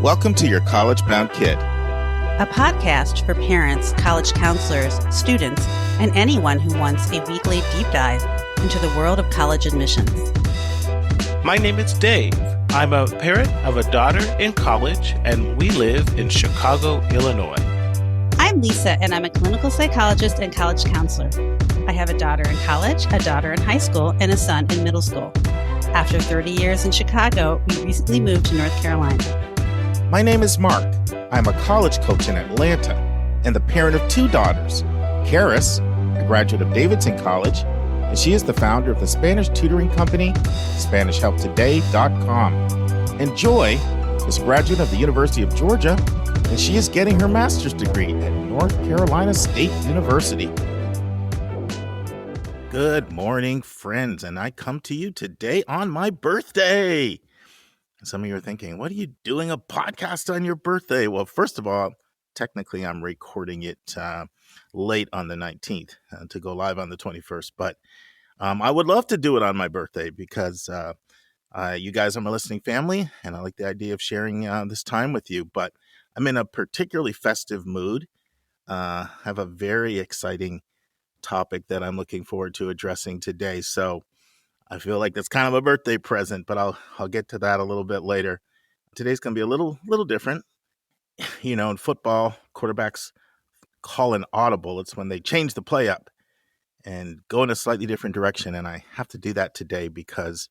Welcome to Your College Bound Kid, a podcast for parents, college counselors, students, and anyone who wants a weekly deep dive into the world of college admissions. My name is Dave. I'm a parent of a daughter in college, and we live in Chicago, Illinois. I'm Lisa, and I'm a clinical psychologist and college counselor. I have a daughter in college, a daughter in high school, and a son in middle school. After 30 years in Chicago, we recently moved to North Carolina. My name is Mark. I'm a college coach in Atlanta and the parent of two daughters. Karis, a graduate of Davidson College, and she is the founder of the Spanish tutoring company, SpanishHelpToday.com. And Joy is a graduate of the University of Georgia, and she is getting her master's degree at North Carolina State University. Good morning, friends, and I come to you today on my birthday. Some of you are thinking, what are you doing a podcast on your birthday? Well, first of all, technically I'm recording it late on the 19th to go live on the 21st. But I would love to do it on my birthday because you guys are my listening family, and I like the idea of sharing this time with you. But I'm in a particularly festive mood. I have a very exciting topic that I'm looking forward to addressing today. So I feel like that's kind of a birthday present, but I'll get to that a little bit later. Today's going to be a little different. You know, in football, quarterbacks call an audible. It's when they change the play up and go in a slightly different direction. And I have to do that today because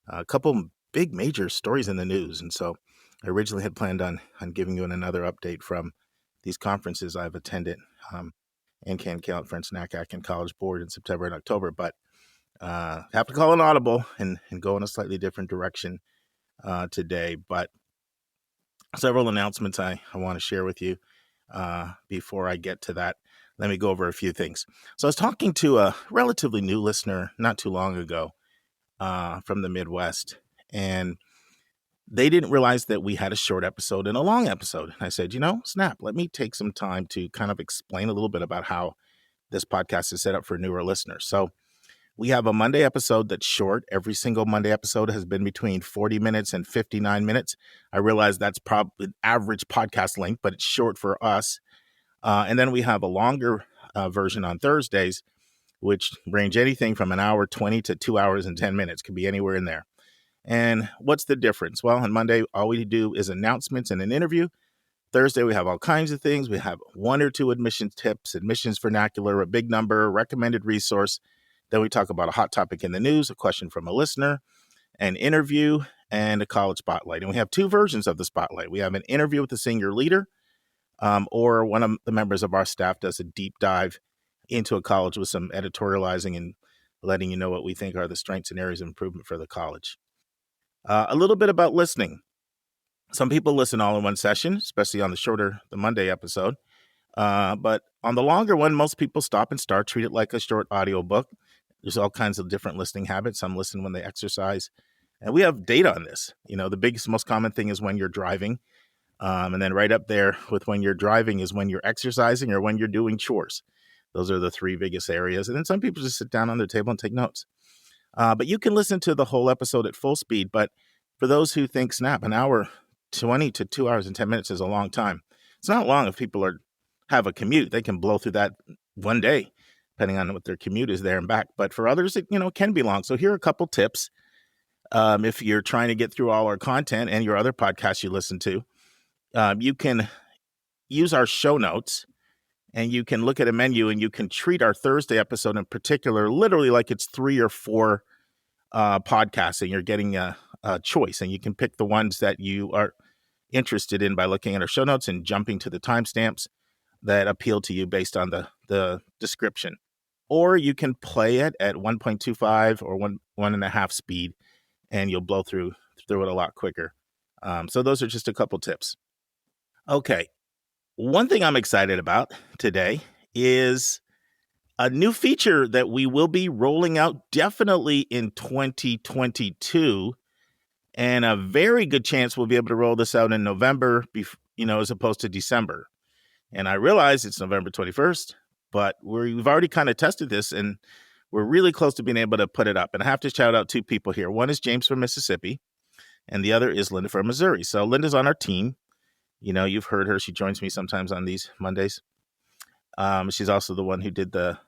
a couple big major stories in the news. And so I originally had planned on giving you another update from these conferences I've attended, NCAN, Conference, NACAC, and College Board in September and October. But have to call an audible and go in a slightly different direction today. But several announcements I want to share with you before I get to that. Let me go over a few things. So I was talking to a relatively new listener not too long ago from the Midwest, and they didn't realize that we had a short episode and a long episode. And I said, snap, let me take some time to kind of explain a little bit about how this podcast is set up for newer listeners. So we have a Monday episode that's short. Every single Monday episode has been between 40 minutes and 59 minutes. I realize that's probably an average podcast length, but it's short for us. And then we have a longer version on Thursdays, which range anything from an hour 20 to 2 hours and 10 minutes. Could be anywhere in there. And what's the difference? Well, on Monday, all we do is announcements and an interview. Thursday, we have all kinds of things. We have one or two admissions tips, admissions vernacular, a big number, recommended resource. Then we talk about a hot topic in the news, a question from a listener, an interview, and a college spotlight. And we have two versions of the spotlight. We have an interview with the senior leader, or one of the members of our staff does a deep dive into a college with some editorializing and letting you know what we think are the strengths and areas of improvement for the college. A little bit about listening. Some people listen all in one session, especially on the Monday episode. But on the longer one, most people stop and start, treat it like a short audio book. There's all kinds of different listening habits. Some listen when they exercise. And we have data on this. The most common thing is when you're driving. And then right up there with when you're driving is when you're exercising or when you're doing chores. Those are the three biggest areas. And then some people just sit down on their table and take notes. But you can listen to the whole episode at full speed. But for those who think, snap, an hour 20 to 2 hours and 10 minutes is a long time. It's not long if people have a commute. They can blow through that one day, depending on what their commute is there and back. But for others, it can be long. So here are a couple tips. If you're trying to get through all our content and your other podcasts you listen to, you can use our show notes and you can look at a menu and you can treat our Thursday episode in particular literally like it's 3 or 4 podcasts, and you're getting a choice, and you can pick the ones that you are interested in by looking at our show notes and jumping to the timestamps that appeal to you based on the description. Or you can play it at 1.25 or 1.5 speed, and you'll blow through it a lot quicker. So those are just a couple tips. Okay. One thing I'm excited about today is a new feature that we will be rolling out definitely in 2022. And a very good chance we'll be able to roll this out in November, as opposed to December. And I realize it's November 21st, but we've already kind of tested this, and we're really close to being able to put it up. And I have to shout out two people here. One is James from Mississippi, and the other is Linda from Missouri. So Linda's on our team. You've heard her. She joins me sometimes on these Mondays. She's also the one who did the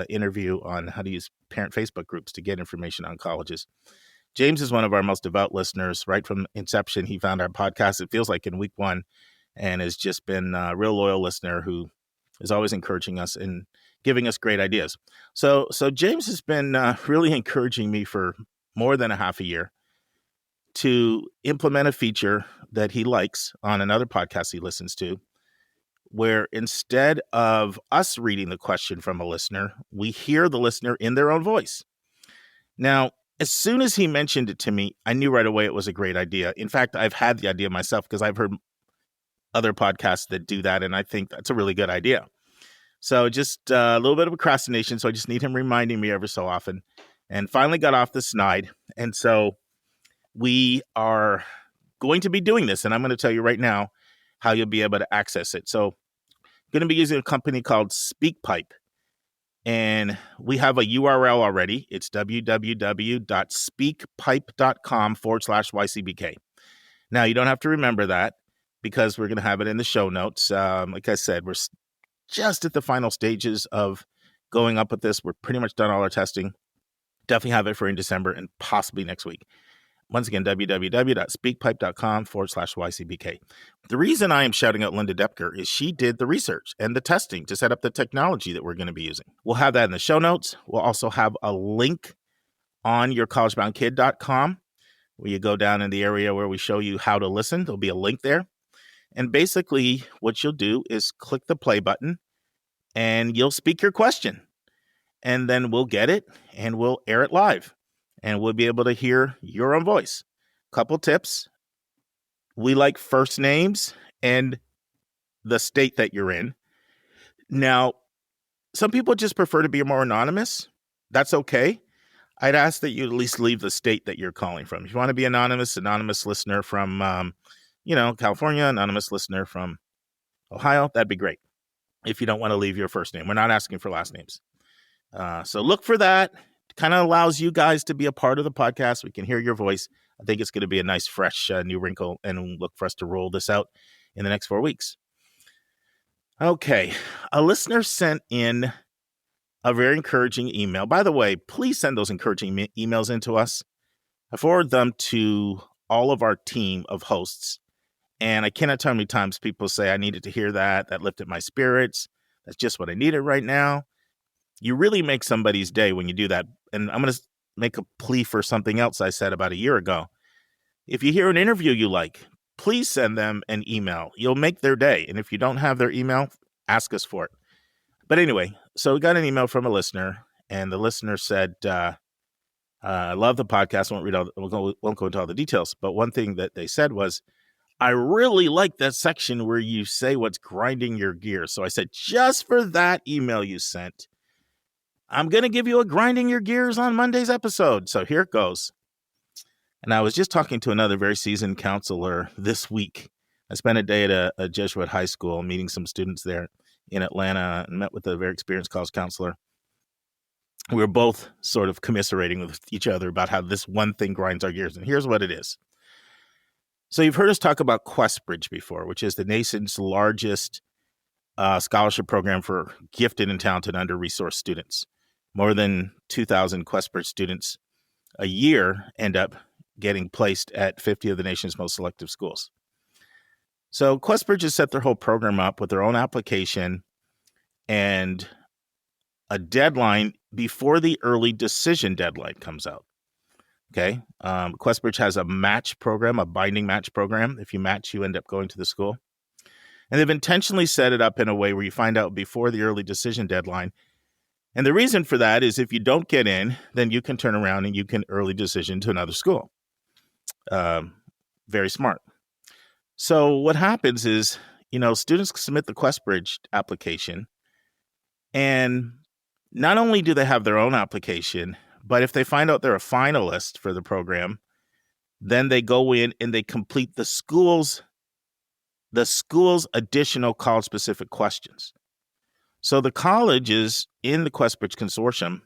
interview on how to use parent Facebook groups to get information on colleges. James is one of our most devout listeners. Right from inception, he found our podcast, it feels like in week one, and has just been a real loyal listener who is always encouraging us and giving us great ideas. So James has been really encouraging me for more than a half a year to implement a feature that he likes on another podcast he listens to, where instead of us reading the question from a listener, we hear the listener in their own voice. Now, as soon as he mentioned it to me, I knew right away it was a great idea. In fact, I've had the idea myself because I've heard other podcasts that do that, and I think that's a really good idea. So just a little bit of procrastination, so I just need him reminding me every so often, and finally got off the snide. And so we are going to be doing this, and I'm going to tell you right now how you'll be able to access it. So I'm going to be using a company called SpeakPipe. And we have a URL already. It's www.speakpipe.com/YCBK. Now, you don't have to remember that because we're going to have it in the show notes. Like I said, we're just at the final stages of going up with this. We're pretty much done all our testing. Definitely have it for in December and possibly next week. Once again, www.speakpipe.com/YCBK. The reason I am shouting out Linda Depker is she did the research and the testing to set up the technology that we're going to be using. We'll have that in the show notes. We'll also have a link on yourcollegeboundkid.com where you go down in the area where we show you how to listen. There'll be a link there. And basically what you'll do is click the play button and you'll speak your question. And then we'll get it and we'll air it live. And we'll be able to hear your own voice. Couple tips. We like first names and the state that you're in. Now, some people just prefer to be more anonymous. That's okay. I'd ask that you at least leave the state that you're calling from. If you want to be anonymous listener from, California, anonymous listener from Ohio, that'd be great. If you don't want to leave your first name. We're not asking for last names. So look for that. Kind of allows you guys to be a part of the podcast. We can hear your voice. I think it's going to be a nice, fresh new wrinkle, and look for us to roll this out in the next 4 weeks. Okay. A listener sent in a very encouraging email. By the way, please send those encouraging emails in to us. I forward them to all of our team of hosts, and I cannot tell how many times people say, I needed to hear that. That lifted my spirits. That's just what I needed right now. You really make somebody's day when you do that. And I'm going to make a plea for something else I said about a year ago. If you hear an interview you like, please send them an email. You'll make their day. And if you don't have their email, ask us for it. But anyway, so we got an email from a listener, and the listener said, I love the podcast. Won't go into all the details. But one thing that they said was, I really like that section where you say what's grinding your gears. So I said, just for that email you sent, I'm going to give you a grinding your gears on Monday's episode. So here it goes. And I was just talking to another very seasoned counselor this week. I spent a day at a Jesuit high school meeting some students there in Atlanta and met with a very experienced college counselor. We were both sort of commiserating with each other about how this one thing grinds our gears. And here's what it is. So you've heard us talk about QuestBridge before, which is the nation's largest scholarship program for gifted and talented under-resourced students. More than 2,000 QuestBridge students a year end up getting placed at 50 of the nation's most selective schools. So QuestBridge has set their whole program up with their own application and a deadline before the early decision deadline comes out. Okay. QuestBridge has a match program, a binding match program. If you match, you end up going to the school. And they've intentionally set it up in a way where you find out before the early decision deadline. And the reason for that is if you don't get in, then you can turn around and you can early decision to another school. Very smart. So what happens is, students submit the QuestBridge application, and not only do they have their own application, but if they find out they're a finalist for the program, then they go in and they complete the school's additional college-specific questions. So the colleges in the QuestBridge consortium,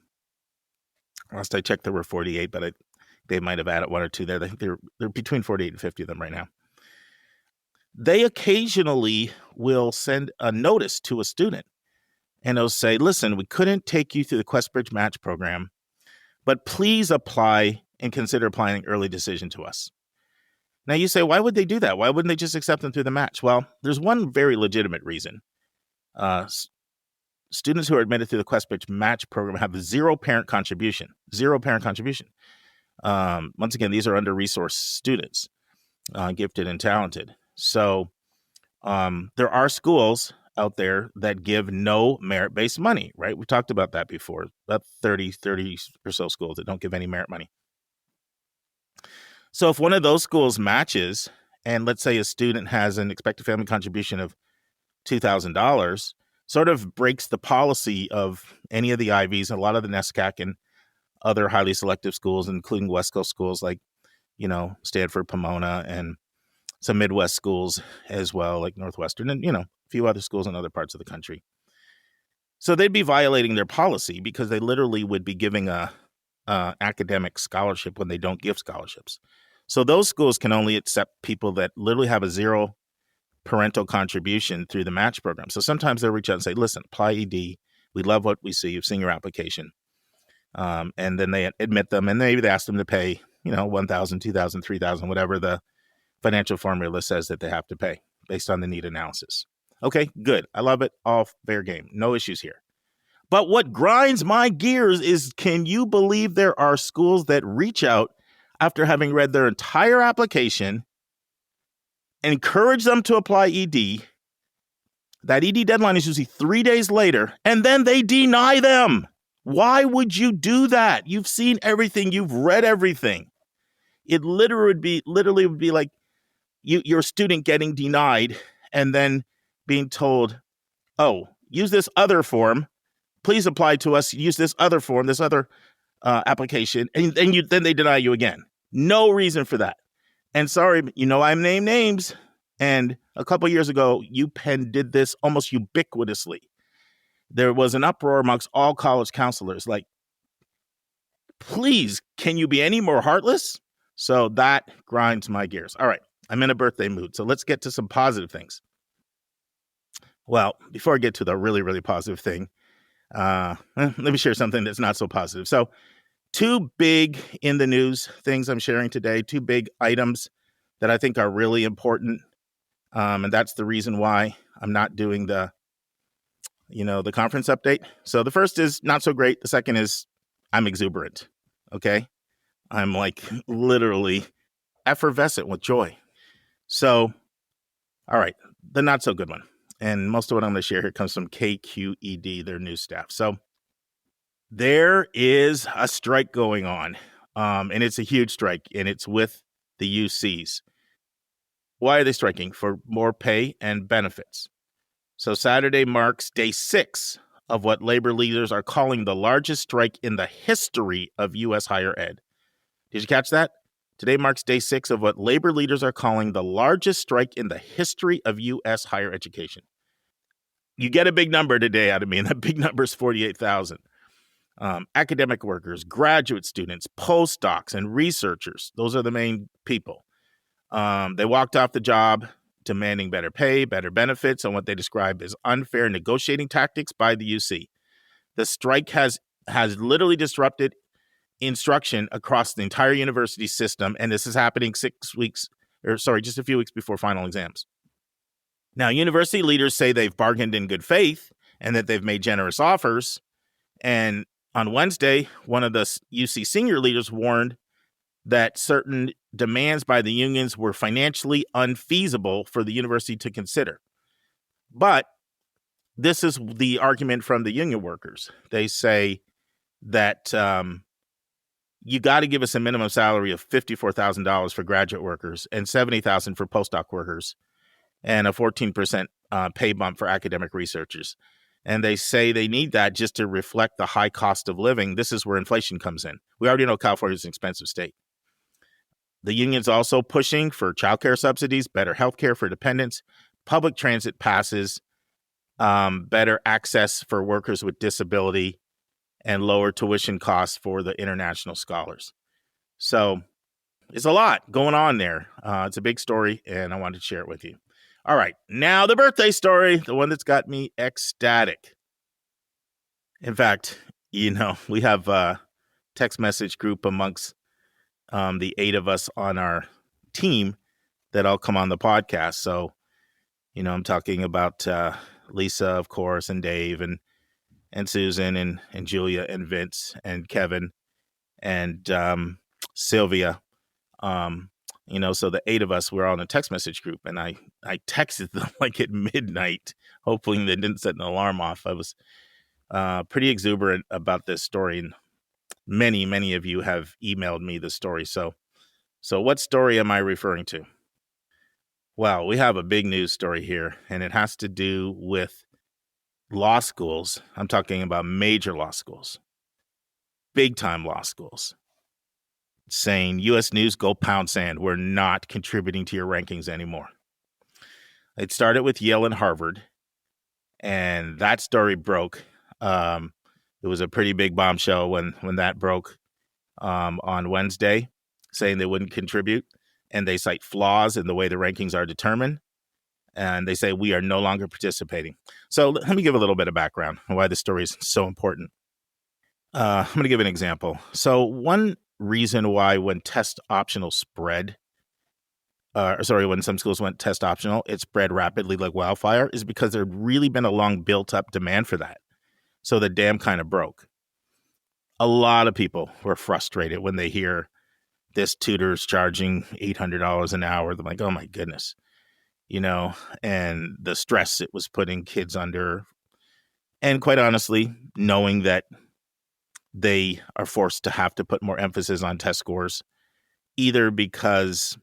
last I checked, there were 48, but they might have added one or two there. I think they're between 48 and 50 of them right now. they occasionally will send a notice to a student, and they'll say, listen, we couldn't take you through the QuestBridge Match program, but please apply and consider applying an early decision to us. Now you say, why would they do that? Why wouldn't they just accept them through the match? Well, there's one very legitimate reason. Students who are admitted through the QuestBridge Match program have zero parent contribution. Once again, these are under-resourced students, gifted and talented. So there are schools out there that give no merit-based money, right? We talked about that before, about 30 or so schools that don't give any merit money. So if one of those schools matches, and let's say a student has an expected family contribution of $2,000, sort of breaks the policy of any of the Ivies, and a lot of the NESCAC and other highly selective schools, including West Coast schools like, Stanford, Pomona, and some Midwest schools as well, like Northwestern, and, a few other schools in other parts of the country. So they'd be violating their policy because they literally would be giving a academic scholarship when they don't give scholarships. So those schools can only accept people that literally have a zero parental contribution through the match program. So sometimes they'll reach out and say, listen, apply ED. We love what we see. You've seen your application. And then they admit them, and maybe they ask them to pay, $1,000, $2,000, $3,000, whatever the financial formula says that they have to pay based on the need analysis. Okay, good. I love it. All fair game. No issues here. But what grinds my gears is, can you believe there are schools that reach out after having read their entire application, encourage them to apply ED. That ED deadline is usually 3 days later, and then they deny them. Why would you do that? You've seen everything. You've read everything. It literally would be like you're a student getting denied and then being told, oh, use this other form. Please apply to us. Use this other form, this other application, and then they deny you again. No reason for that. And sorry, I'm naming names. And a couple years ago, UPenn did this almost ubiquitously. There was an uproar amongst all college counselors. Like, please, can you be any more heartless? So that grinds my gears. All right, I'm in a birthday mood. So let's get to some positive things. Well, before I get to the really, really positive thing, let me share something that's not so positive. So 2 big in the news things I'm sharing today, 2 big items that I think are really important. And that's the reason why I'm not doing the conference update. So the first is not so great. The second is I'm exuberant. Okay. I'm like literally effervescent with joy. So, all right, the not so good one. And most of what I'm going to share here comes from KQED, their news staff. So there is a strike going on, and it's a huge strike, and it's with the UCs. Why are they striking? For more pay and benefits. So Saturday marks day 6 of what labor leaders are calling the largest strike in the history of U.S. higher ed. Did you catch that? Today marks day 6 of what labor leaders are calling the largest strike in the history of U.S. higher education. You get a big number today out of me, and that big number is 48,000. Academic workers, graduate students, postdocs, and researchers. Those are the main people. They walked off the job demanding better pay, better benefits, and what they describe as unfair negotiating tactics by the UC. The strike has literally disrupted instruction across the entire university system, and this is happening just a few weeks before final exams. Now, university leaders say they've bargained in good faith and that they've made generous offers. And on Wednesday, one of the UC senior leaders warned that certain demands by the unions were financially unfeasible for the university to consider. But this is the argument from the union workers. They say that you got to give us a minimum salary of $54,000 for graduate workers and $70,000 for postdoc workers and a 14% pay bump for academic researchers. And they say they need that just to reflect the high cost of living. This is where inflation comes in. We already know California is an expensive state. The union's also pushing for childcare subsidies, better health care for dependents, public transit passes, better access for workers with disability, and lower tuition costs for the international scholars. So it's a lot going on there. It's a big story, and I wanted to share it with you. All right, now the birthday story, the one that's got me ecstatic. In fact, we have a text message group amongst the 8 of us on our team that all come on the podcast. So, I'm talking about Lisa, of course, and Dave, and Susan, and Julia, and Vince, and Kevin, and Sylvia. So the 8 of us were all in a text message group, and I texted them like at midnight, hoping they didn't set an alarm off. I was pretty exuberant about this story, and many of you have emailed me the story. So what story am I referring to? Well, we have a big news story here, and it has to do with law schools. I'm talking about major law schools, big time law schools, saying, U.S. News, go pound sand. We're not contributing to your rankings anymore. It started with Yale and Harvard, and that story broke. It was a pretty big bombshell when that broke on Wednesday, saying they wouldn't contribute, and they cite flaws in the way the rankings are determined, and they say we are no longer participating. So let me give a little bit of background on why this story is so important. I'm going to give an example. So one reason why when when some schools went test optional, it spread rapidly like wildfire, is because there had really been a long built up demand for that. So the dam kind of broke. A lot of people were frustrated when they hear this tutor's charging $800 an hour. They're like, oh my goodness, and the stress it was putting kids under. And quite honestly, knowing that they are forced to have to put more emphasis on test scores, either because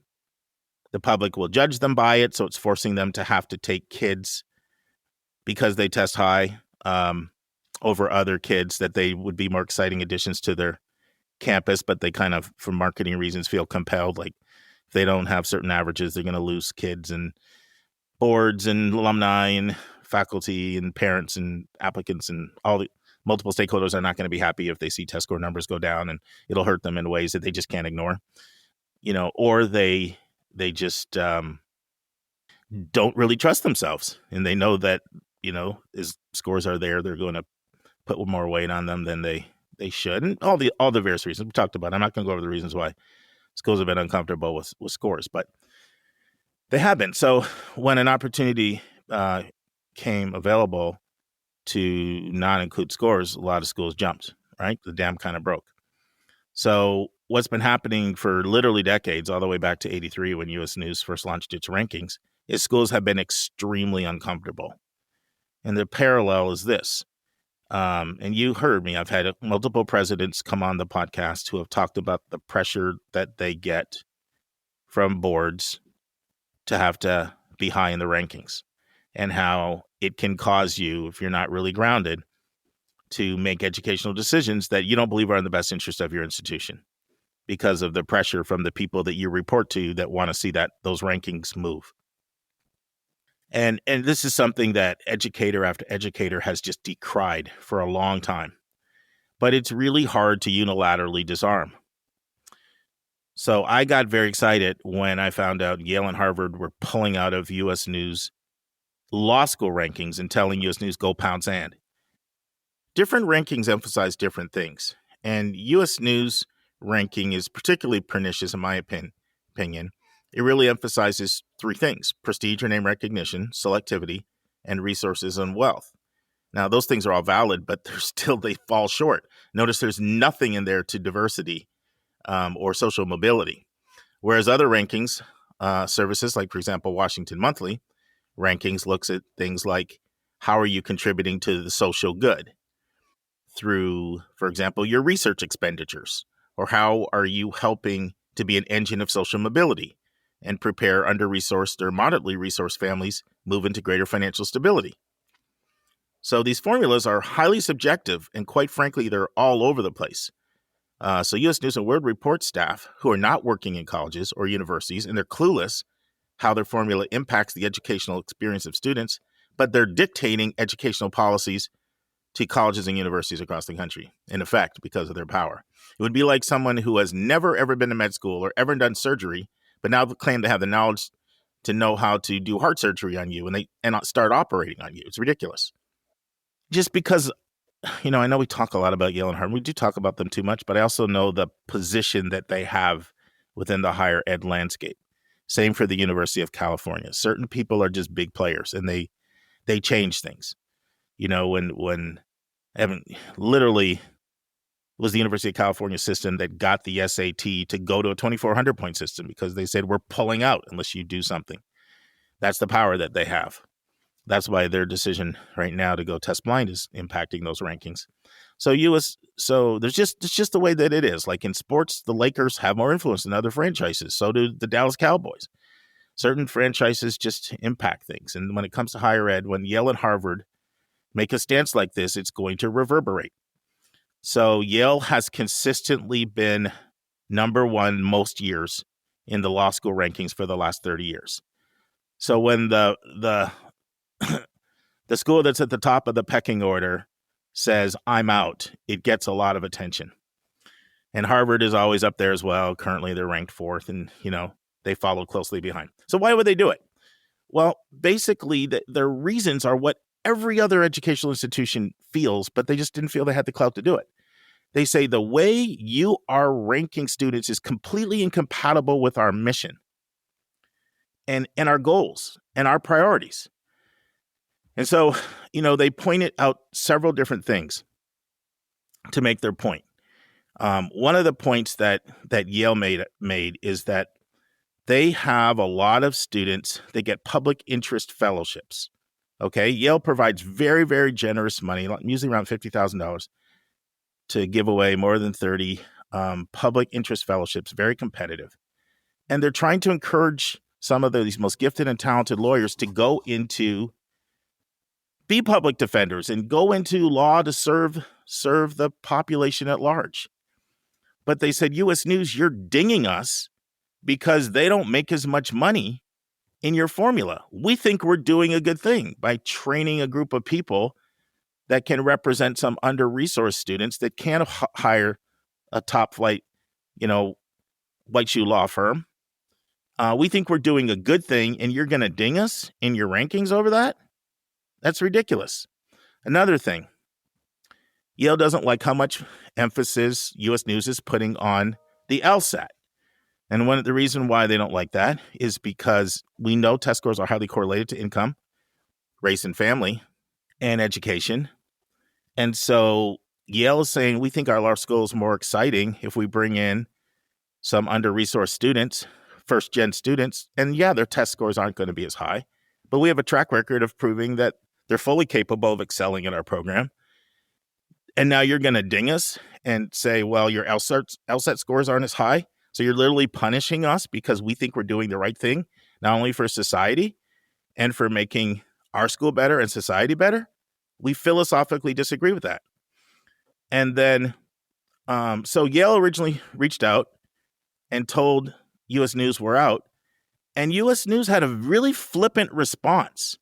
the public will judge them by it, so it's forcing them to have to take kids because they test high over other kids that they would be more exciting additions to their campus, but they kind of, for marketing reasons, feel compelled. Like if they don't have certain averages, they're going to lose kids, and boards and alumni and faculty and parents and applicants and all the multiple stakeholders are not going to be happy if they see test score numbers go down, and it'll hurt them in ways that they just can't ignore, or they just don't really trust themselves, and they know that, as scores are there, they're going to put more weight on them than they should, and all the various reasons we talked about. I'm not going to go over the reasons why schools have been uncomfortable with scores, but they have been. So when an opportunity came available to not include scores, a lot of schools jumped, right? The dam kind of broke. So what's been happening for literally decades, all the way back to 83 when U.S. News first launched its rankings, is schools have been extremely uncomfortable. And the parallel is this. And you heard me, I've had multiple presidents come on the podcast who have talked about the pressure that they get from boards to have to be high in the rankings, and how it can cause you, if you're not really grounded, to make educational decisions that you don't believe are in the best interest of your institution because of the pressure from the people that you report to that want to see that those rankings move. And this is something that educator after educator has just decried for a long time. But it's really hard to unilaterally disarm. So I got very excited when I found out Yale and Harvard were pulling out of U.S. News law school rankings and telling U.S. News, go pound sand. Different rankings emphasize different things. And U.S. News ranking is particularly pernicious, in my opinion. It really emphasizes 3 things: prestige or name recognition, selectivity, and resources and wealth. Now, those things are all valid, but they fall short. Notice there's nothing in there to diversity or social mobility. Whereas other rankings, services like, for example, Washington Monthly rankings looks at things like, how are you contributing to the social good through, for example, your research expenditures, or how are you helping to be an engine of social mobility and prepare under-resourced or moderately resourced families move into greater financial stability. So these formulas are highly subjective, and quite frankly, they're all over the place. So U.S. News and World Report staff who are not working in colleges or universities, and they're clueless how their formula impacts the educational experience of students, but they're dictating educational policies to colleges and universities across the country, in effect, because of their power. It would be like someone who has never, ever been to med school or ever done surgery, but now claim to have the knowledge to know how to do heart surgery on you and start operating on you. It's ridiculous. Just because, I know we talk a lot about Yale and Harvard. We do talk about them too much, but I also know the position that they have within the higher ed landscape. Same for the University of California. Certain people are just big players, and they change things. When literally was the University of California system that got the SAT to go to a 2,400 point system because they said, we're pulling out unless you do something. That's the power that they have. That's why their decision right now to go test blind is impacting those rankings. So it's just the way that it is. Like in sports, the Lakers have more influence than other franchises. So do the Dallas Cowboys. Certain franchises just impact things. And when it comes to higher ed, when Yale and Harvard make a stance like this, it's going to reverberate. So Yale has consistently been number one most years in the law school rankings for the last 30 years. So when the school that's at the top of the pecking order says, I'm out, it gets a lot of attention. And Harvard is always up there as well. Currently, they're ranked fourth, and, they follow closely behind. So why would they do it? Well, basically, their reasons are what every other educational institution feels, but they just didn't feel they had the clout to do it. They say the way you are ranking students is completely incompatible with our mission and our goals and our priorities. And so, they pointed out several different things to make their point. One of the points that Yale made is that they have a lot of students that get public interest fellowships. Okay, Yale provides very, very generous money, usually around $50,000, to give away more than 30 public interest fellowships, very competitive. And they're trying to encourage some of these most gifted and talented lawyers to be public defenders and go into law to serve the population at large. But they said, U.S. News, you're dinging us because they don't make as much money in your formula. We think we're doing a good thing by training a group of people that can represent some under-resourced students that can't hire a top-flight, white shoe law firm. We think we're doing a good thing, and you're going to ding us in your rankings over that? That's ridiculous. Another thing, Yale doesn't like how much emphasis U.S. News is putting on the LSAT. And one of the reasons why they don't like that is because we know test scores are highly correlated to income, race and family, and education. And so Yale is saying, we think our law school is more exciting if we bring in some under-resourced students, first-gen students. And yeah, their test scores aren't going to be as high, but we have a track record of proving that they're fully capable of excelling in our program. And now you're going to ding us and say, well, your LSAT scores aren't as high. So you're literally punishing us because we think we're doing the right thing, not only for society and for making our school better and society better. We philosophically disagree with that. And then, so Yale originally reached out and told U.S. News we're out. And U.S. News had a really flippant response.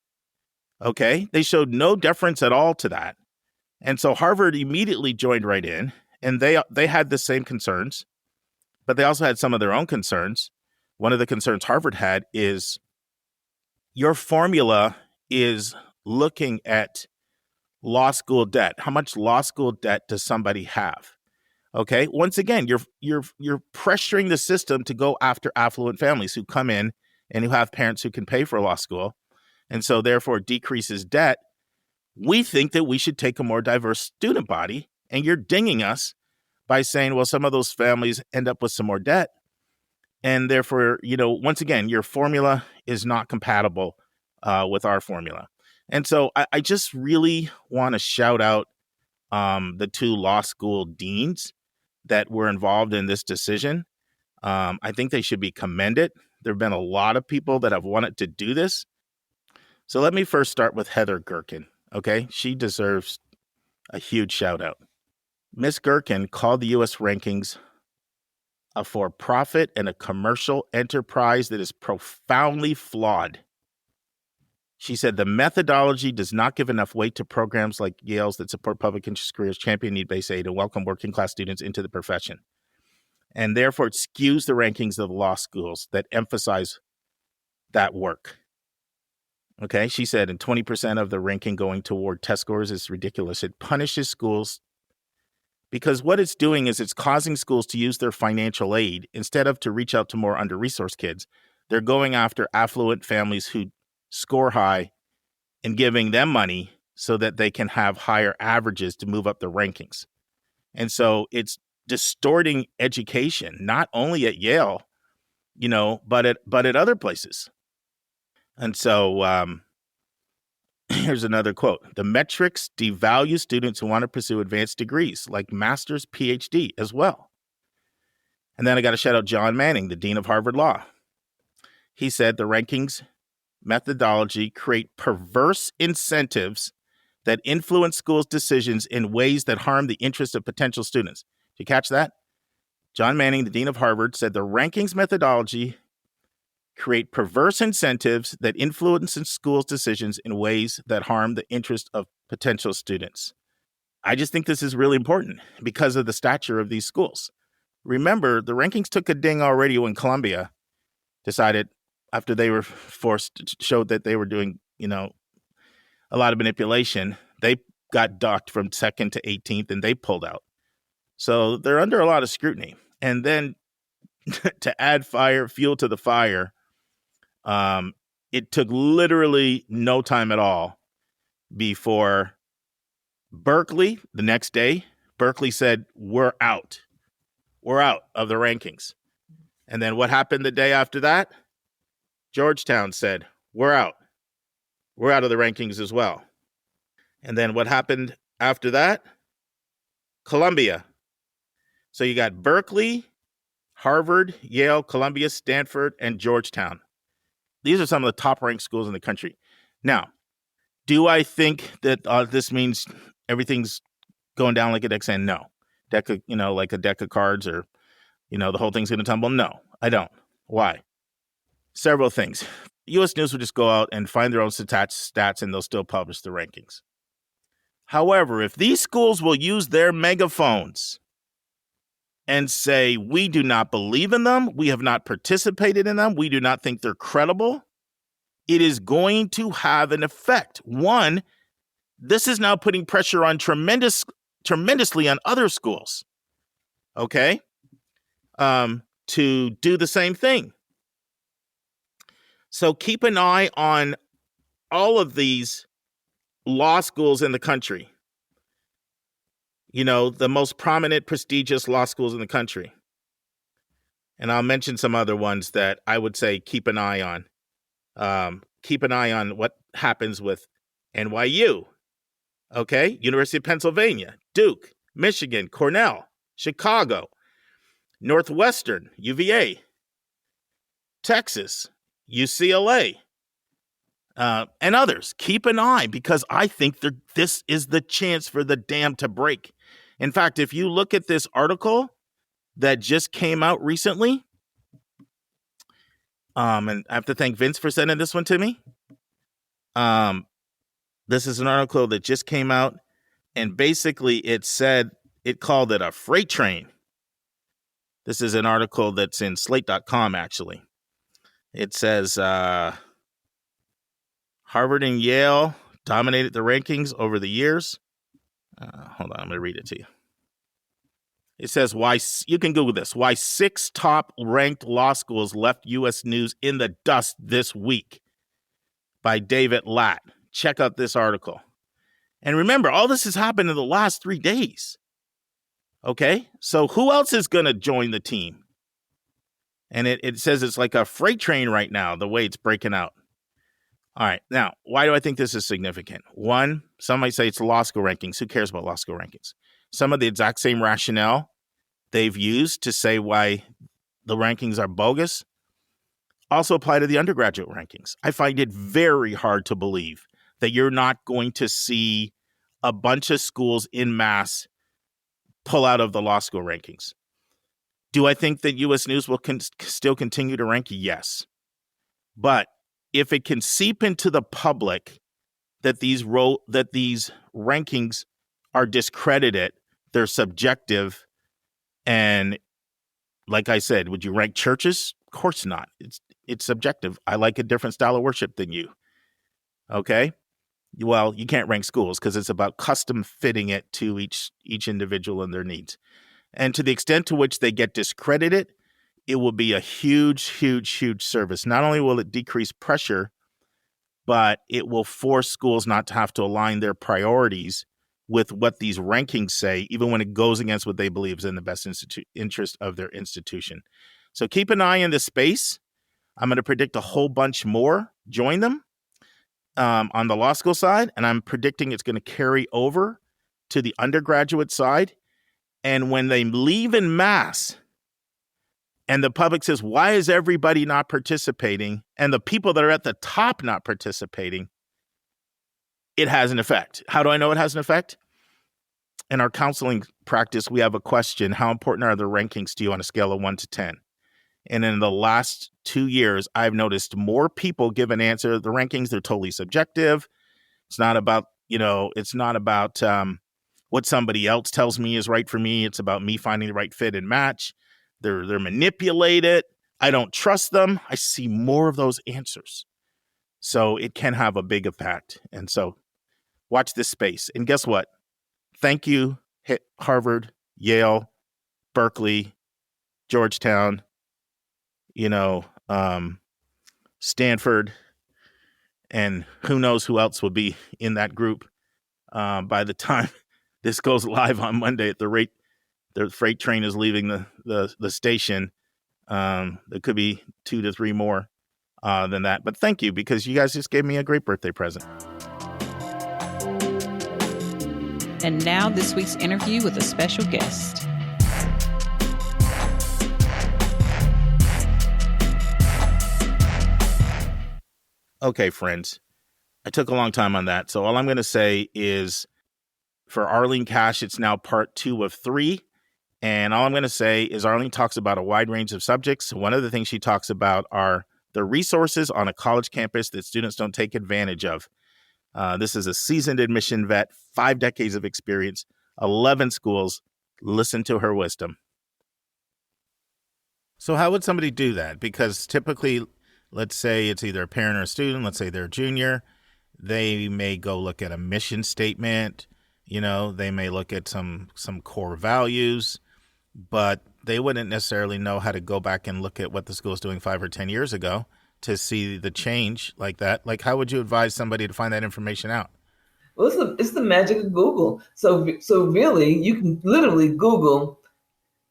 Okay, they showed no deference at all to that. And so Harvard immediately joined right in, and they had the same concerns, but they also had some of their own concerns. One of the concerns Harvard had is your formula is looking at law school debt. How much law school debt does somebody have? Okay, once again, you're pressuring the system to go after affluent families who come in and who have parents who can pay for law school, and so therefore decreases debt. We think that we should take a more diverse student body, and you're dinging us by saying, well, some of those families end up with some more debt. And therefore, once again, your formula is not compatible with our formula. And so I just really want to shout out the two law school deans that were involved in this decision. I think they should be commended. There have been a lot of people that have wanted to do this. So let me first start with Heather Gerken. Okay, she deserves a huge shout out. Miss Gerken called the U.S. rankings a for-profit and a commercial enterprise that is profoundly flawed. She said the methodology does not give enough weight to programs like Yale's that support public interest careers, champion need-based aid, and welcome working-class students into the profession. And therefore, it skews the rankings of the law schools that emphasize that work. Okay, she said, and 20% of the ranking going toward test scores is ridiculous. It punishes schools because what it's doing is it's causing schools to use their financial aid instead of to reach out to more under-resourced kids. They're going after affluent families who score high and giving them money so that they can have higher averages to move up the rankings. And so it's distorting education, not only at Yale, but at other places. And so here's another quote. The metrics devalue students who want to pursue advanced degrees, like master's, PhD as well. And then I got to shout out John Manning, the dean of Harvard Law. He said the rankings methodology create perverse incentives that influence schools' decisions in ways that harm the interests of potential students. Did you catch that? John Manning, the dean of Harvard, said the rankings methodology create perverse incentives that influence schools' decisions in ways that harm the interest of potential students. I just think this is really important because of the stature of these schools. Remember, the rankings took a ding already when Columbia decided, after they were showed that they were doing, a lot of manipulation, they got docked from 2nd to 18th and they pulled out. So they're under a lot of scrutiny. And then to add fuel to the fire, it took literally no time at all before Berkeley, the next day, Berkeley said, we're out. We're out of the rankings. And then what happened the day after that? Georgetown said, we're out. We're out of the rankings as well. And then what happened after that? Columbia. So you got Berkeley, Harvard, Yale, Columbia, Stanford, and Georgetown. These are some of the top-ranked schools in the country. Now, do I think that this means everything's going down like a deck sand? No. Like a deck of cards or, the whole thing's going to tumble? No, I don't. Why? Several things. U.S. News will just go out and find their own stats and they'll still publish the rankings. However, if these schools will use their megaphones and say, we do not believe in them, we have not participated in them, we do not think they're credible, it is going to have an effect. One, this is now putting pressure on tremendously on other schools, okay, to do the same thing. So keep an eye on all of these law schools in the country. The most prominent, prestigious law schools in the country. And I'll mention some other ones that I would say keep an eye on. Keep an eye on what happens with NYU, okay? University of Pennsylvania, Duke, Michigan, Cornell, Chicago, Northwestern, UVA, Texas, UCLA, and others. Keep an eye because I think this is the chance for the dam to break. In fact, if you look at this article that just came out recently, and I have to thank Vince for sending this one to me. This is an article that just came out, and basically it called it a freight train. This is an article that's in slate.com, actually. It says Harvard and Yale dominated the rankings over the years. Hold on, I'm going to read it to you. It says, you can Google this, why 6 top-ranked law schools left U.S. News in the dust this week by David Latt. Check out this article. And remember, all this has happened in the last 3 days. Okay? So who else is going to join the team? And it says it's like a freight train right now, the way it's breaking out. All right. Now, why do I think this is significant? One, some might say it's law school rankings. Who cares about law school rankings? Some of the exact same rationale they've used to say why the rankings are bogus also apply to the undergraduate rankings. I find it very hard to believe that you're not going to see a bunch of schools in mass pull out of the law school rankings. Do I think that U.S. News will still continue to rank? Yes. But if it can seep into the public that these rankings are discredited, they're subjective, and like I said, would you rank churches? Of course not. It's subjective. I like a different style of worship than you. Okay. Well, you can't rank schools because it's about custom fitting it to each individual and their needs. And to the extent to which they get discredited, it will be a huge, huge, huge service. Not only will it decrease pressure, but it will force schools not to have to align their priorities with what these rankings say, even when it goes against what they believe is in the best interest of their institution. So keep an eye on this space. I'm going to predict a whole bunch more join them on the law school side, and I'm predicting it's going to carry over to the undergraduate side. And when they leave in mass and the public says, why is everybody not participating? And the people that are at the top not participating, it has an effect. How do I know it has an effect? In our counseling practice, we have a question: how important are the rankings to you on a scale of 1 to 10? And in the last 2 years, I've noticed more people give an answer. The rankings, they're totally subjective. It's not about, what somebody else tells me is right for me. It's about me finding the right fit and match. They're manipulated. I don't trust them. I see more of those answers. So it can have a big impact. And so watch this space. And guess what? Thank you, Harvard, Yale, Berkeley, Georgetown, Stanford, and who knows who else will be in that group by the time this goes live on Monday. At the rate the freight train is leaving the station, there could be 2 to 3 more than that. But thank you, because you guys just gave me a great birthday present. And now this week's interview with a special guest. Okay, friends, I took a long time on that. So all I'm going to say is, for Arlene Cash, it's now part 2 of 3. And all I'm going to say is Arlene talks about a wide range of subjects. One of the things she talks about are the resources on a college campus that students don't take advantage of. This is a seasoned admission vet, 5 decades of experience, 11 schools. Listen to her wisdom. So how would somebody do that? Because typically, let's say it's either a parent or a student, let's say they're a junior, they may go look at a mission statement, they may look at some core values, but they wouldn't necessarily know how to go back and look at what the school was doing 5 or 10 years ago to see the change like that. Like, how would you advise somebody to find that information out? Well, it's the magic of Google. So really, you can literally Google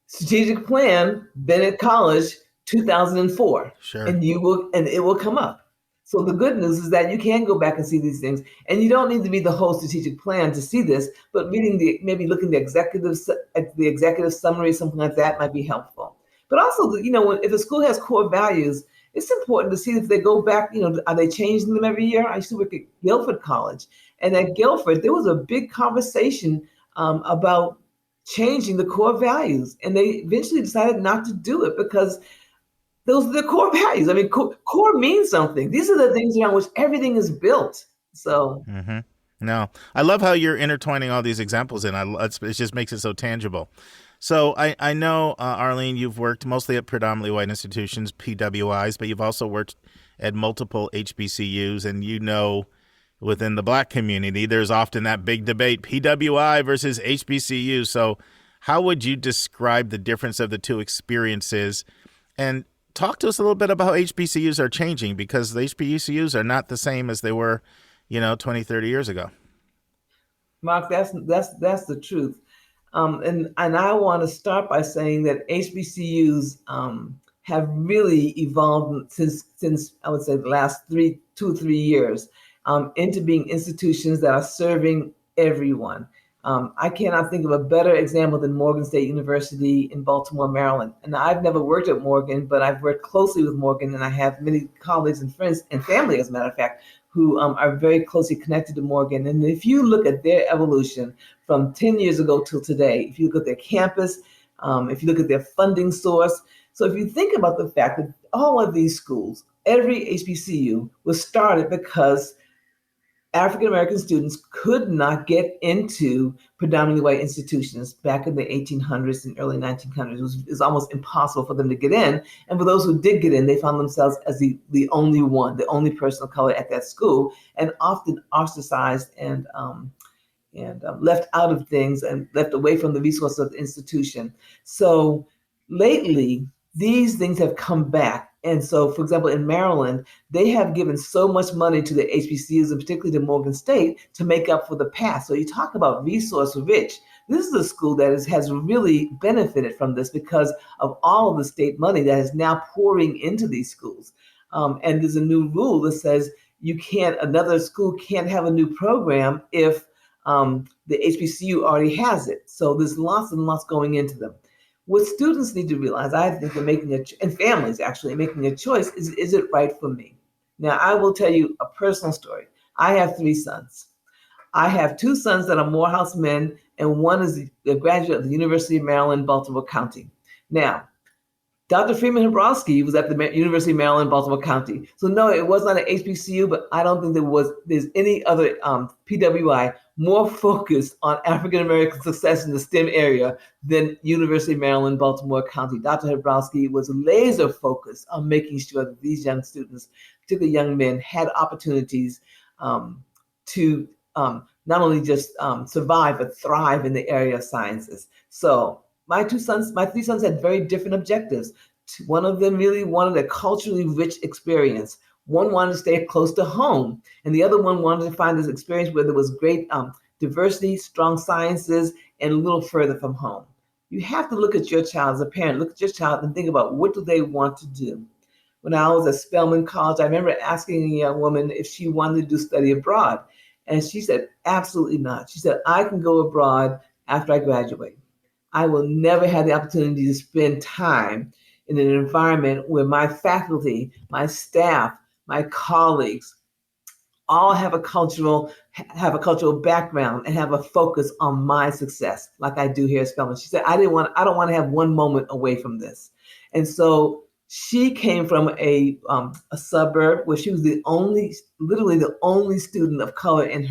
strategic plan, Bennett College, 2004, Sure. and it will come up. So the good news is that you can go back and see these things, and you don't need to be the whole strategic plan to see this, but maybe looking at the executive summary, something like that might be helpful. But also, if a school has core values, it's important to see if they go back, are they changing them every year? I used to work at Guilford College, and at Guilford, there was a big conversation about changing the core values, and they eventually decided not to do it because those are the core values. I mean, core means something. These are the things around which everything is built. So, No, I love how you're intertwining all these examples in. It just makes it so tangible. So I know, Arlene, you've worked mostly at predominantly white institutions, PWIs, but you've also worked at multiple HBCUs, and within the Black community, there's often that big debate, PWI versus HBCU. So how would you describe the difference of the two experiences? And talk to us a little bit about how HBCUs are changing, because the HBCUs are not the same as they were, 20, 30 years ago. Mark, that's the truth. And I want to start by saying that HBCUs have really evolved since I would say the last 2 or 3 years into being institutions that are serving everyone. I cannot think of a better example than Morgan State University in Baltimore, Maryland. And I've never worked at Morgan, but I've worked closely with Morgan, and I have many colleagues and friends and family, as a matter of fact, who are very closely connected to Morgan. And if you look at their evolution from 10 years ago till today, if you look at their campus, if you look at their funding source, so if you think about the fact that all of these schools, every HBCU was started because African American students could not get into predominantly white institutions back in the 1800s and early 1900s. It was almost impossible for them to get in. And for those who did get in, they found themselves as the only one, the only person of color at that school, and often ostracized and left out of things and left away from the resources of the institution. So lately, these things have come back. And so, for example, in Maryland, they have given so much money to the HBCUs, and particularly to Morgan State, to make up for the past. So you talk about resource rich. This is a school that has really benefited from this because of all of the state money that is now pouring into these schools. And there's a new rule that says another school can't have a new program if the HBCU already has it. So there's lots and lots going into them. What students need to realize, I think, and families actually making a choice is it right for me? Now, I will tell you a personal story. I have 3 sons. I have 2 sons that are Morehouse men, and one is a graduate of the University of Maryland, Baltimore County. Now, Dr. Freeman Hrabowski was at the University of Maryland, Baltimore County. So no, it was not an HBCU, but I don't think there's any other PWI more focused on African-American success in the STEM area than University of Maryland, Baltimore County. Dr. Hrabowski was laser focused on making sure that these young students, particularly young men, had opportunities to not only just survive, but thrive in the area of sciences. So my 3 sons had very different objectives. One of them really wanted a culturally rich experience. One wanted to stay close to home, and the other one wanted to find this experience where there was great diversity, strong sciences, and a little further from home. You have to look at your child as a parent, look at your child and think about what do they want to do. When I was at Spelman College, I remember asking a young woman if she wanted to do study abroad, and she said, absolutely not. She said, I can go abroad after I graduate. I will never have the opportunity to spend time in an environment where my faculty, my staff, my colleagues all have a cultural background and have a focus on my success, like I do here at Spelman. She said, I don't want to have one moment away from this. And so she came from a suburb where she was literally the only student of color in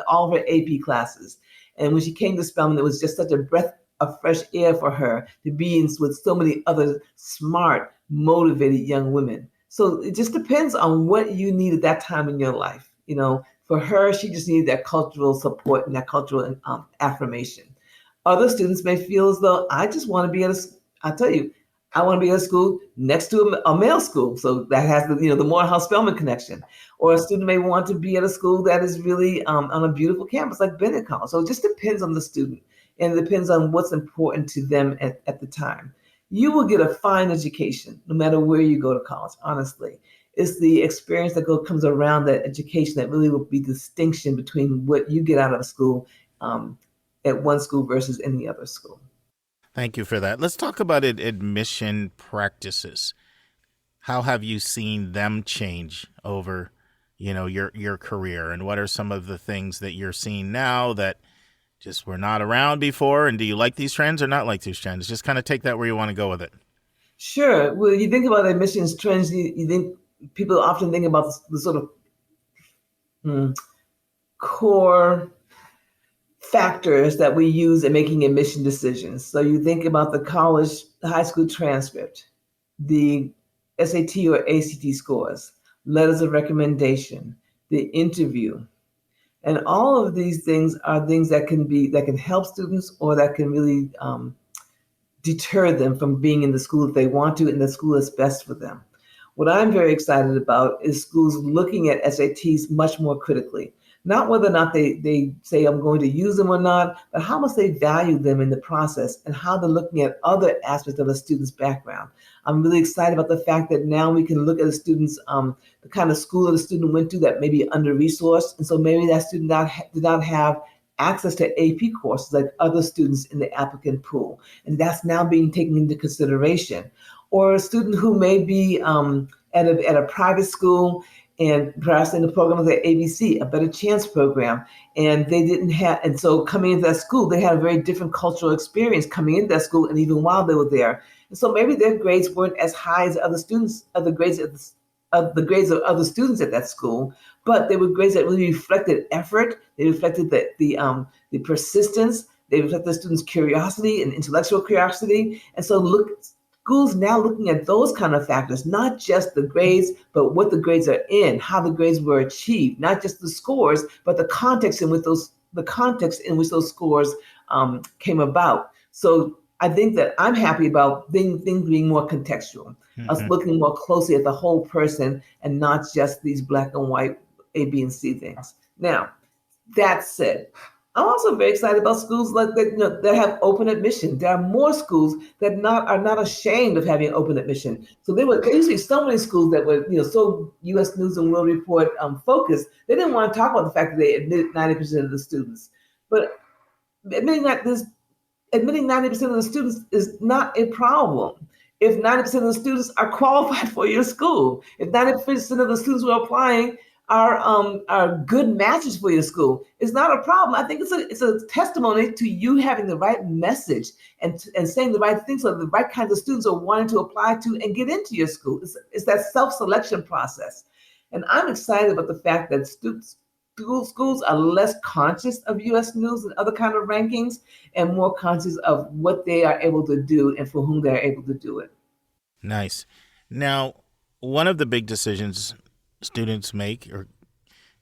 all of her AP classes. And when she came to Spelman, it was just such a breath of fresh air for her to be with so many other smart, motivated young women. So it just depends on what you need at that time in your life. You know, for her, she just needed that cultural support and that cultural affirmation. Other students may feel as though I just want to be I want to be at a school next to a male school. So that has the Morehouse Spelman connection. Or a student may want to be at a school that is really on a beautiful campus like Bennett College. So it just depends on the student. And it depends on what's important to them at the time. You will get a fine education no matter where you go to college, honestly. It's the experience that comes around that education that really will be the distinction between what you get out of a school at one school versus any other school. Thank you for that. Let's talk about admission practices. How have you seen them change over, your career? And what are some of the things that you're seeing now that just were not around before? And do you like these trends or not like these trends? Just kind of take that where you want to go with it. Sure. Well, you think about admissions trends, you think people often think about the sort of core factors that we use in making admission decisions. So you think about the high school transcript, the SAT or ACT scores, letters of recommendation, the interview. And all of these things are things that can help students or that can really deter them from being in the school if they want to, and the school is best for them. What I'm very excited about is schools looking at SATs much more critically. Not whether or not they say I'm going to use them or not, but how much they value them in the process and how they're looking at other aspects of a student's background. I'm really excited about the fact that now we can look at a student's, the kind of school that the student went to that may be under-resourced. And so maybe that student did not have access to AP courses like other students in the applicant pool. And that's now being taken into consideration. Or a student who may be at a private school and perhaps in the program of the ABC, a Better Chance program, and they didn't have, and so coming into that school, they had a very different cultural experience coming into that school, and even while they were there. And so maybe their grades weren't as high as other students, other grades the grades of other students at that school, but they were grades that really reflected effort. They reflected the persistence. They reflected the students' curiosity and intellectual curiosity. And so schools now looking at those kind of factors, not just the grades, but what the grades are in, how the grades were achieved, not just the scores, but the context in which those scores came about. So I think that I'm happy about things being more contextual, us looking more closely at the whole person and not just these black and white A, B, and C things. Now, that said, I'm also very excited about schools like that, that have open admission. There are more schools that are not ashamed of having open admission. So there used to be so many schools that were so U.S. News and World Report focused. They didn't want to talk about the fact that they admitted 90% of the students, but admitting 90% of the students is not a problem. If 90% of the students are qualified for your school, if 90% of the students who are applying are good matches for your school, it's not a problem. I think it's a testimony to you having the right message and saying the right things so the right kinds of students are wanting to apply to and get into your school. It's that self-selection process. And I'm excited about the fact that schools are less conscious of U.S. News and other kind of rankings and more conscious of what they are able to do and for whom they're able to do it. Nice. Now, one of the big decisions students make or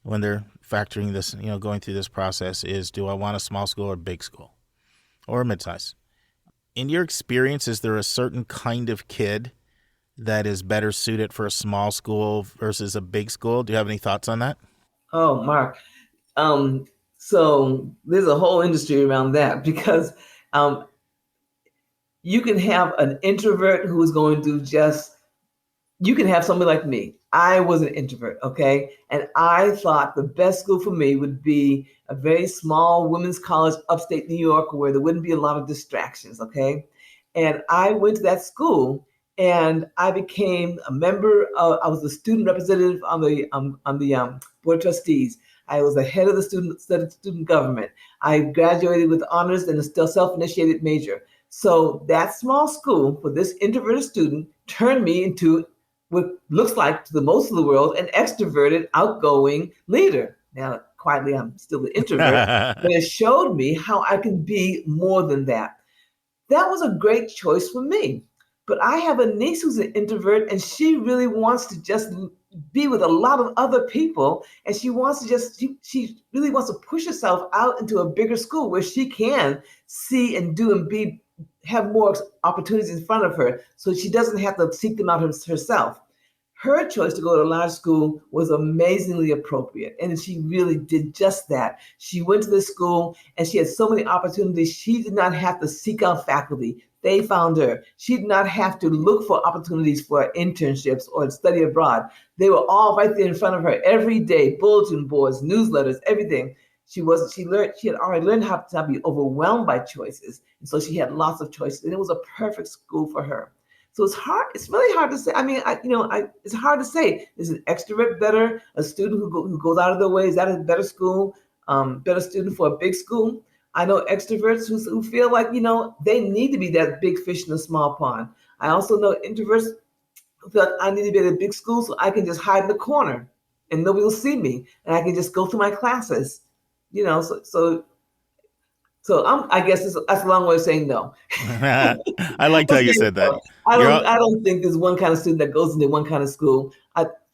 when they're factoring this, going through this process is, do I want a small school or a big school or a midsize? In your experience, is there a certain kind of kid that is better suited for a small school versus a big school? Do you have any thoughts on that? Oh, Mark. So there's a whole industry around that because you can have an introvert who is going to you can have somebody like me. I was an introvert, okay? And I thought the best school for me would be a very small women's college upstate New York where there wouldn't be a lot of distractions, okay? And I went to that school and I became a member I was the student representative on the board of trustees. I was the head of the student government. I graduated with honors and a still self-initiated major. So that small school for this introverted student turned me into what looks like to the most of the world an extroverted, outgoing leader. Now, quietly, I'm still the introvert, but it showed me how I can be more than that. That was a great choice for me. But I have a niece who's an introvert, and she really wants to just be with a lot of other people, and she wants to she really wants to push herself out into a bigger school where she can see and do and have more opportunities in front of her, so she doesn't have to seek them out herself. Her choice to go to a large school was amazingly appropriate, and she really did just that. She went to this school, and she had so many opportunities. She did not have to seek out faculty. They found her. She did not have to look for opportunities for internships or study abroad. They were all right there in front of her every day, bulletin boards, newsletters, everything. She had already learned how to not be overwhelmed by choices. And so she had lots of choices, and it was a perfect school for her. So it's really hard to say. I mean, it's hard to say. Is an extrovert better? A student who goes out of their way, is that a better school? Better student for a big school? I know extroverts who feel like, they need to be that big fish in a small pond. I also know introverts who feel like I need to be at a big school so I can just hide in the corner and nobody will see me and I can just go through my classes. So I guess that's a long way of saying no. I liked how you said that. I don't think there's one kind of student that goes into one kind of school.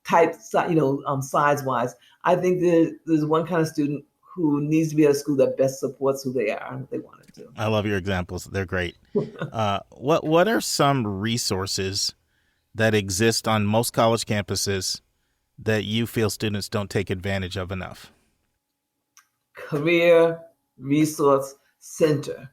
Size-wise, I think there's one kind of student who needs to be at a school that best supports who they are and what they want to do. I love your examples. They're great. What are some resources that exist on most college campuses that you feel students don't take advantage of enough? Career Resource Center.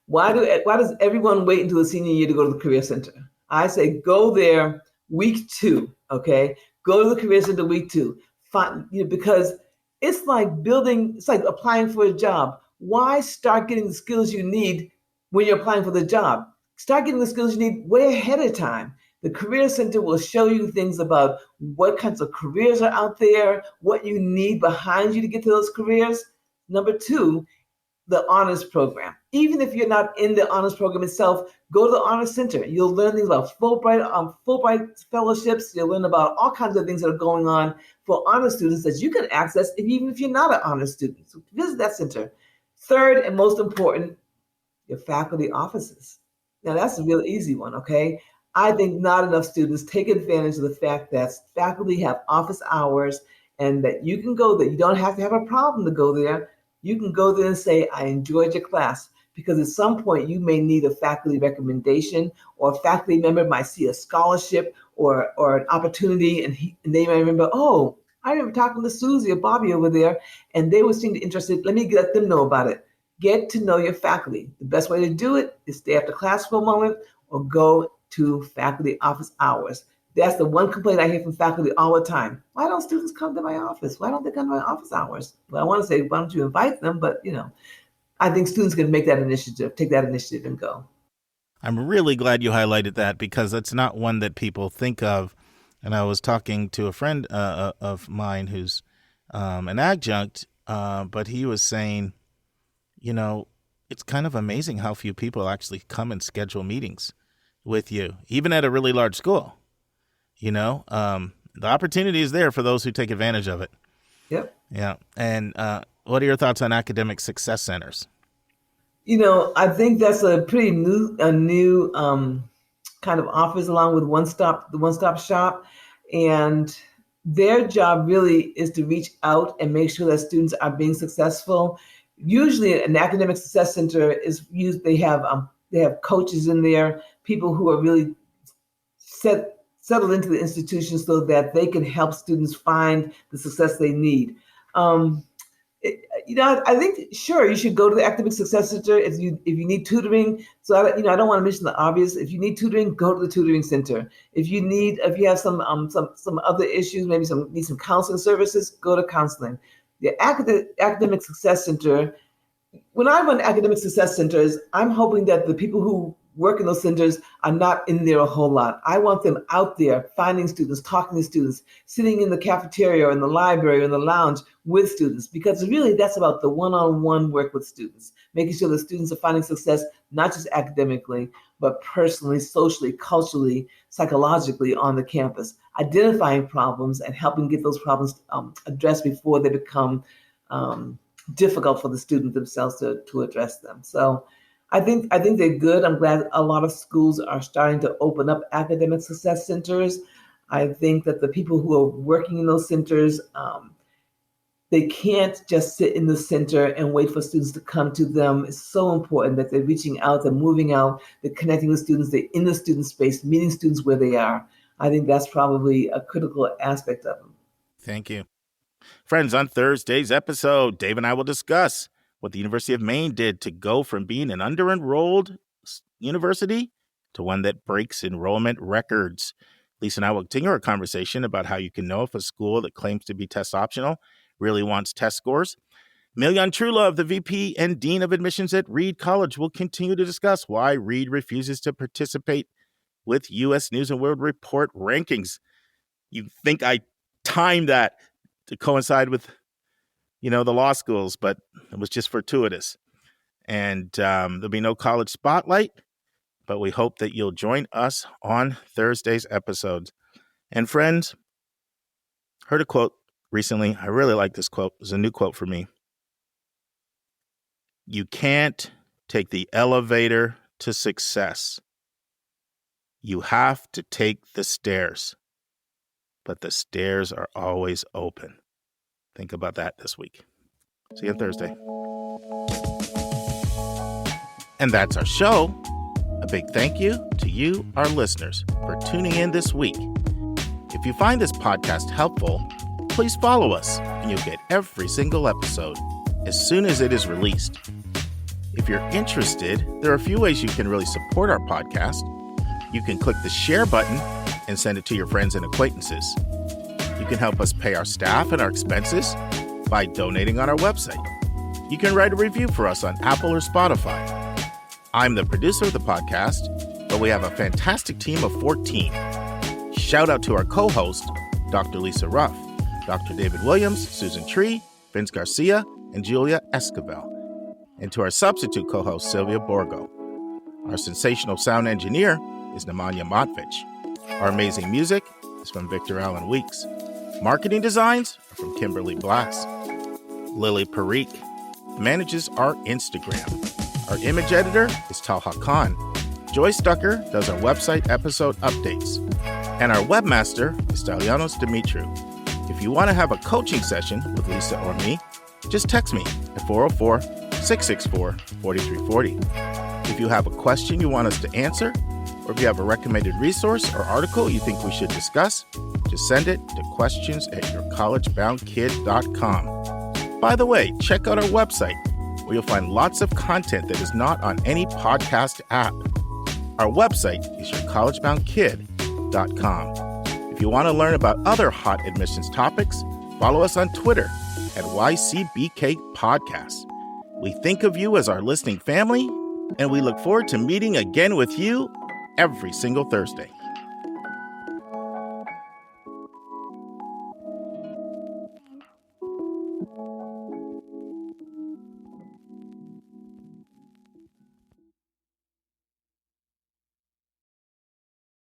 Why does everyone wait until the senior year to go to the Career Center? I say go there week 2, okay? Go to the Career Center week 2. Because it's like applying for a job. Why start getting the skills you need when you're applying for the job? Start getting the skills you need way ahead of time. The Career Center will show you things about what kinds of careers are out there, what you need behind you to get to those careers. Number 2, the honors program. Even if you're not in the honors program itself, go to the honors center. You'll learn things about Fulbright fellowships. You'll learn about all kinds of things that are going on for honors students that you can access even if you're not an honors student. So visit that center. Third and most important, your faculty offices. Now that's a real easy one, okay? I think not enough students take advantage of the fact that faculty have office hours and that you can go there. You don't have to have a problem to go there. You can go there and say, I enjoyed your class, because at some point you may need a faculty recommendation, or a faculty member might see a scholarship or an opportunity, and they may remember, oh, I remember talking to Susie or Bobby over there, and they seemed interested. Let me let them know about it. Get to know your faculty. The best way to do it is stay after class for a moment or go to faculty office hours. That's the one complaint I hear from faculty all the time. Why don't students come to my office? Why don't they come to my office hours? Well, I want to say, why don't you invite them? But, I think students can make that initiative, take that initiative and go. I'm really glad you highlighted that, because it's not one that people think of. And I was talking to a friend of mine who's an adjunct, but he was saying, it's kind of amazing how few people actually come and schedule meetings with you, even at a really large school. The opportunity is there for those who take advantage of it. Yep. Yeah. And what are your thoughts on academic success centers? I think that's a pretty new kind of office, along with the one-stop shop. And their job really is to reach out and make sure that students are being successful. Usually an academic success center is used, they have coaches in there, people who are really settled into the institution so that they can help students find the success they need. I think, sure, you should go to the academic success center if you need tutoring. So I don't want to mention the obvious. If you need tutoring, go to the tutoring center. If you have some other issues, maybe need some counseling services, go to counseling. The academic success center. When I run academic success centers, I'm hoping that the people who work in those centers are not in there a whole lot. I want them out there finding students, talking to students, sitting in the cafeteria or in the library or in the lounge with students, because really that's about the one-on-one work with students, making sure the students are finding success, not just academically, but personally, socially, culturally, psychologically on the campus, identifying problems and helping get those problems addressed before they become difficult for the student themselves to address them. So I think they're good. I'm glad a lot of schools are starting to open up academic success centers. I think that the people who are working in those centers, they can't just sit in the center and wait for students to come to them. It's so important that they're reaching out, they're moving out, they're connecting with students, they're in the student space, meeting students where they are. I think that's probably a critical aspect of them. Thank you. Friends, on Thursday's episode, Dave and I will discuss what the University of Maine did to go from being an under-enrolled university to one that breaks enrollment records. Lisa and I will continue our conversation about how you can know if a school that claims to be test optional really wants test scores. Miljan Trulove, the VP and Dean of Admissions at Reed College, will continue to discuss why Reed refuses to participate with U.S. News & World Report rankings. You think I timed that to coincide with the law schools, but it was just fortuitous. And there'll be no college spotlight, but we hope that you'll join us on Thursday's episodes. And friends, heard a quote recently. I really like this quote. It's a new quote for me. You can't take the elevator to success. You have to take the stairs, but the stairs are always open. Think about that this week. See you on Thursday. And that's our show. A big thank you to you, our listeners, for tuning in this week. If you find this podcast helpful, please follow us and you'll get every single episode as soon as it is released. If you're interested, there are a few ways you can really support our podcast. You can click the share button and send it to your friends and acquaintances. You can help us pay our staff and our expenses by donating on our website. You can write a review for us on Apple or Spotify. I'm the producer of the podcast, but we have a fantastic team of 14. Shout out to our co-host, Dr. Lisa Ruff, Dr. David Williams, Susan Tree, Vince Garcia, and Julia Escobar. and to our substitute co-host, Sylvia Borgo. Our sensational sound engineer is Nemanja Motvich. Our amazing music is from Victor Allen Weeks. Marketing designs are from Kimberly Blass. Lily Parikh manages our Instagram. Our image editor is Talha Khan. Joy Stucker does our website episode updates. And our webmaster is Stelianos Dimitriou. If you want to have a coaching session with Lisa or me, just text me at 404-664-4340. If you have a question you want us to answer, or if you have a recommended resource or article you think we should discuss, just send it to questions@yourcollegeboundkid.com. By the way, check out our website, where you'll find lots of content that is not on any podcast app. Our website is yourcollegeboundkid.com. If you want to learn about other hot admissions topics, follow us on Twitter at YCBK Podcast. We think of you as our listening family, and we look forward to meeting again with you every single Thursday.